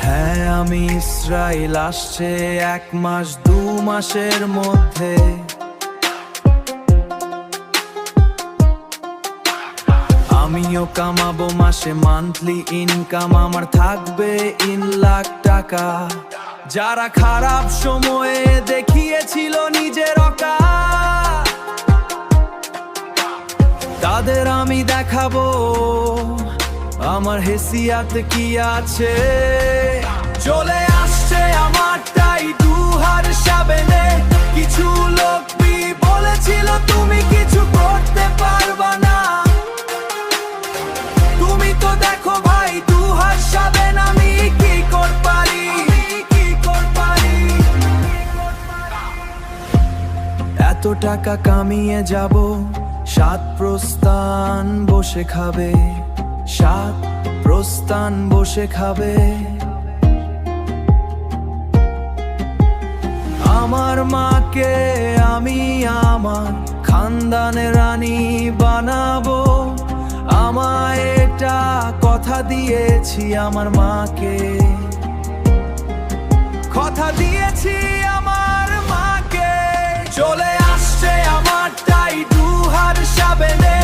হ্যাঁ, আমি ইসরাইল আসছে 1 মাস 2 মাসের মধ্যে। আমিও কামাবো মাসে মান্থলি ইনকাম আমার থাকবে ইন লাখ টাকা। যারা খারাপ সময়ে দেখিয়েছিল নিজের অকাত, তাদের আমি দেখাবো আমার হেসিয়াত কি আছে। চলে আসছে আমারটাই দুহার সাবেনে। কিছু লোক বলেছিল তুমি কিছু করতে পারবা না। তুমি তো দেখো ভাই দুহার সাবেন আমি কি করতে পারি। এত টাকা কামিয়ে যাব, 7 প্রস্থান বসে খাবে, 7 প্রস্থান বসে খাবে। আমার মাকে আমি আমার খানদানের রানী বানাবো। আমায় এটা কথা দিয়েছি আমার মাকে, কথা দিয়েছি আমার মাকে। চলে আসছে আমারটাই দুহার সাবেনে।